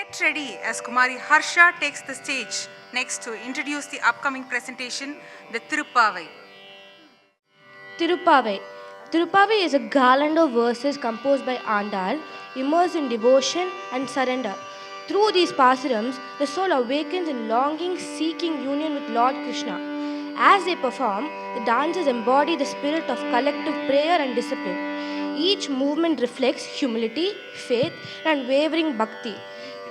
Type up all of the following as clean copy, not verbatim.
Get ready as Kumari Harsha takes the stage next to introduce the upcoming presentation, the Tirupavai. Tirupavai. Tirupavai is a garland of verses composed by Andal, immersed in devotion and surrender. Through these pasarams, the soul awakens in longing, seeking union with Lord Krishna. As they perform, the dancers embody the spirit of collective prayer and discipline. Each movement reflects humility, faith, and unwavering bhakti.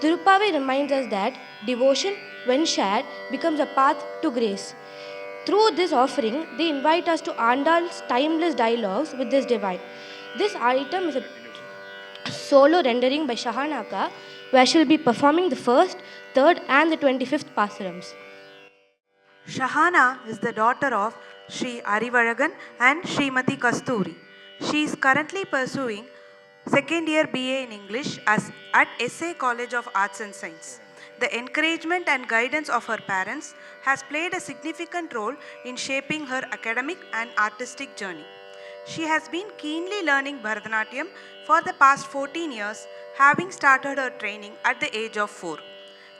Tirupavai reminds us that devotion, when shared, becomes a path to grace. Through this offering, they invite us to Andal's timeless dialogues with this divine. This item is a solo rendering by Shahanaka, where she will be performing the first, third, and the 25th pasarams. Shahana is the daughter of Sri Arivalagan and Srimati Kasturi. She is currently pursuing second year BA in English at SA College of Arts and Science. The encouragement and guidance of her parents has played a significant role in shaping her academic and artistic journey. She has been keenly learning Bharatanatyam for the past 14 years, having started her training at the age of 4.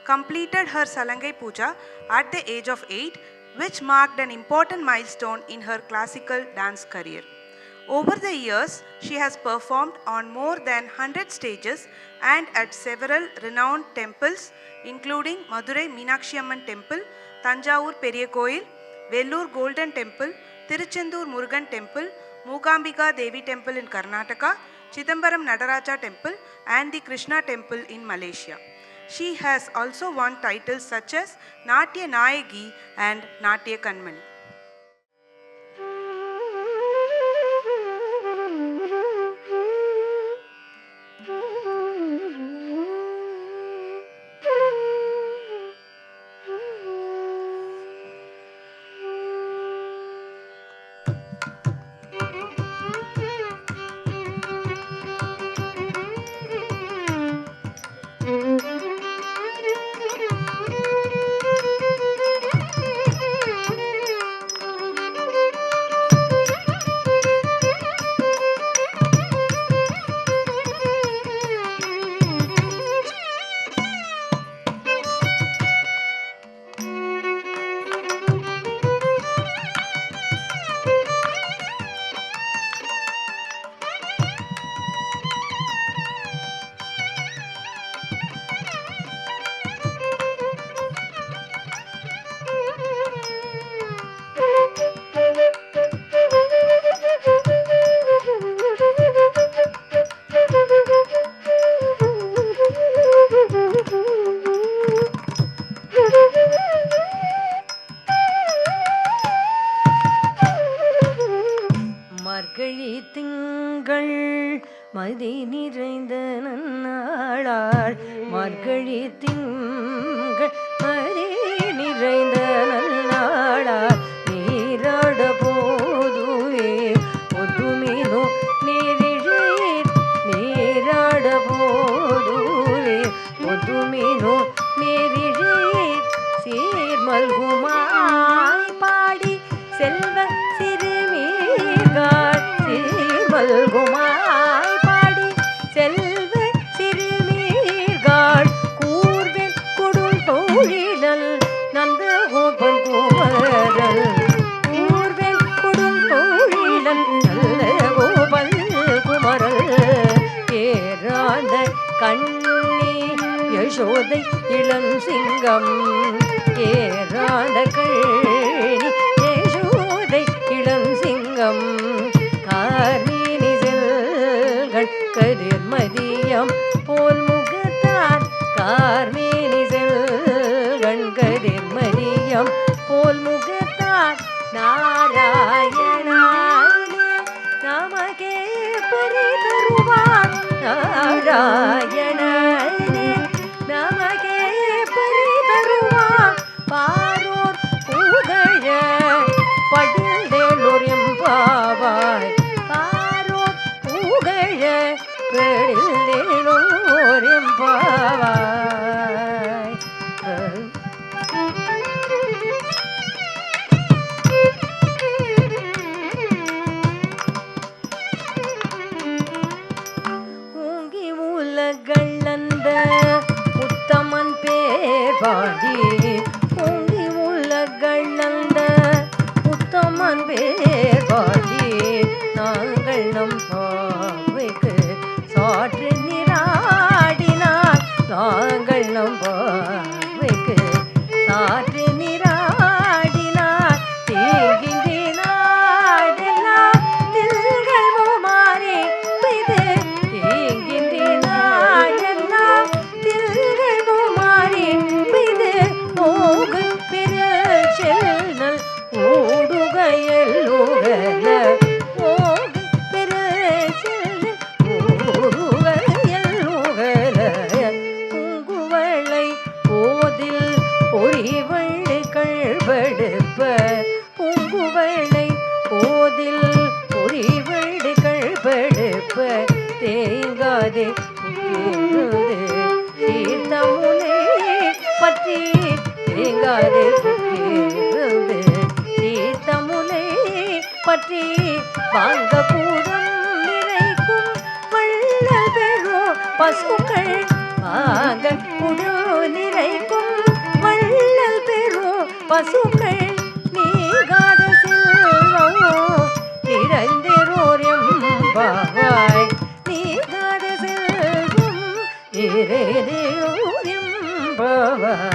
Completed her Salangai Puja at the age of 8, which marked an important milestone in her classical dance career. Over the years, she has performed on more than 100 stages and at several renowned temples, including Madurai Meenakshi Amman Temple, Tanjavur Periya Koil, Vellur Golden Temple, Tiruchendur Murugan Temple, Mookambika Devi Temple in Karnataka, Chidambaram Nadaraja Temple, and the Krishna Temple in Malaysia. She has also won titles such as Natya Nayagi and Natya Kanmani. மார்கழி திங்கள் மதி நிறைந்த நன்னாளாள் மார்கழி திங்கள் மதி நிறைந்த நன்னாளாள் நீராட போதுவே ஒதுமினோ நேரிழீர் நீராட போதுவே ஒதுமினோ நேரிழீர் சீர்மல்குமாய் பாடி செல்வ மல்குமாய் பாடி செல்வ சிறுமீர்கள் கூர்வெல் கொடும் தோழிலல் நந்த கோபன் குமரல் கூர்வெல் கொடும் தோழிலல் நல்ல கோபன் குமரல் ஏறாத கண்ணி யசோதை இளம் சிங்கம் ஏறாத கண்ணி யசோதை இளம் சிங்கம் கதிர்மதியம் போல் முகத்தார் கார்மேனிசல் கதிர்மதியம் போல் முகத்தார் நாராயணாய நமகே பரி தருவார் நாராயணாய நமகே பரி தருவார் பாரோர் புகழ படுதேலோர் எம்பாவாய் ஊங்கி உலக பாடி பொங்கி உலகளந்த உத்தமன் பேர் பாடி நாங்கள் நம் பாவைக்கு சாற்று நீராடினார் நாங்கள் நம் பாவைக்கு சாற்று நீராடினார் தீகின்றி நாடெல்லாம் தில்கள் மாறி பெய்து தீங்கின்றி நாடெல்லாம் தில்கள் மாறி பெய்து ஓகு பிறல் செல்நல் ஓடுகையல்லுகல ஓகு பிறல் செல்நல் ஓடுகையல்லுகல பூங்குவளை போதில் பொறிவள்ளி கழ்படுப்ப பூங்குவளை போதில் பொறிவள்ளி கழ்படுப்ப தேங்காதே தீர்த்தமுனை பற்றி தேங்காதே தீர்த்தமுனை பற்றி வாங்க பூரம் நிறைக்கும் வள்ளல் பெறும் பசுக்கள் வாங்க புடு நிறைக்கும் வள்ளல் பெறும் பசுக்கள் நீகாத செல்வமோ நிறைந்தோர் எம்பாவாய் நீகாத செல்வம் நிறைந்தோர் எம்பாவாய்.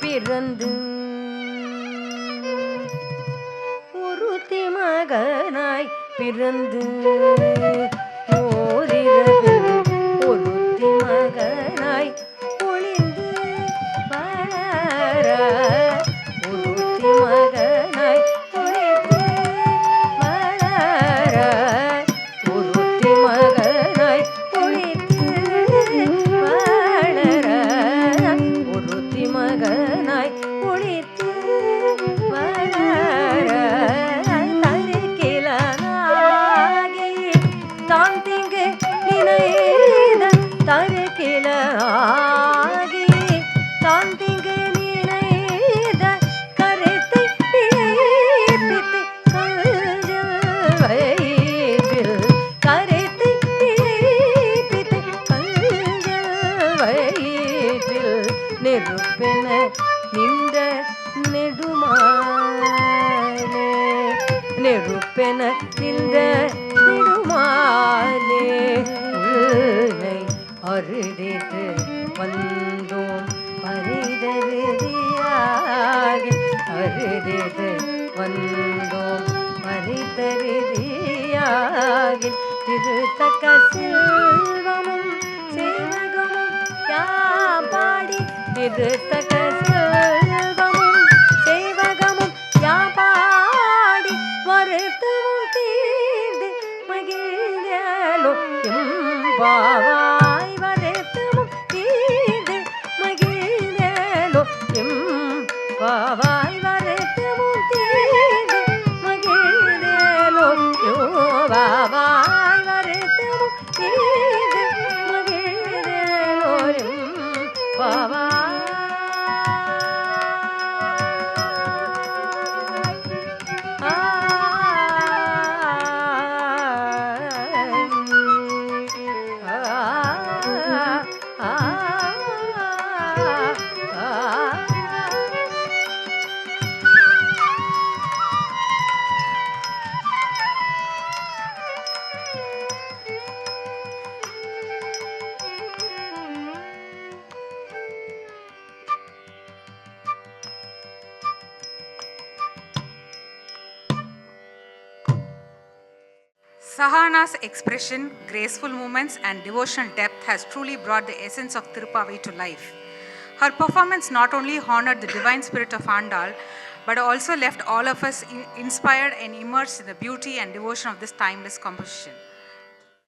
பிறந்து ஒருத்தி மகனாய் பிறந்து ஓரிரவு ஒருத்தி மகனாய் ஒளிந்து வளர ஒருத்தி மகனாய் ஒளிந்து வளர ஒருத்தி மகனாய் ஒளிந்து வளர ஒருத்தி மகனாய் ஒளித்து வளர தருக்கிலனாகி தான் திங்கு நினைத தருக்கிலனாகி தான் திங்கு நினைத கருத்தை பிழைப்பித்து கஞ்சல் வயிற்றில் கருத்தை பிழைப்பித்து கஞ்சல் வயிற்றில் நெருப்பென நின்ற நெடுமாலே நெருப்பென நின்ற நெடுமாலே உள்ளை அருடித்து வந்தோம் பரிதருதியாக அருடித்து வந்தோம் பரிதருதியாக திருத்தக்க செல்வமும் சேவகமும் யாபாடி திருத்தக்க செல்வமும் சேவகமும் யாபாடி வருத்தமும் தீர்ந்து மகிழ்ந்தலோ எம்பாவாய் வருத்தமும் தீர்ந்து மகிழ்ந்தலோ எம்பாவாய் வருத்தமும் தீர்ந்து மகிழ்ந்தலோ யோவாவாய் வருத்தமும் தீர்ந்து மகிழ்ந்தலோ எம்பாவாய். ஆ Sahana's expression, graceful movements, and devotional depth has truly brought the essence of Tirupavai to life. Her performance not only honored the divine spirit of Andal, but also left all of us inspired and immersed in the beauty and devotion of this timeless composition.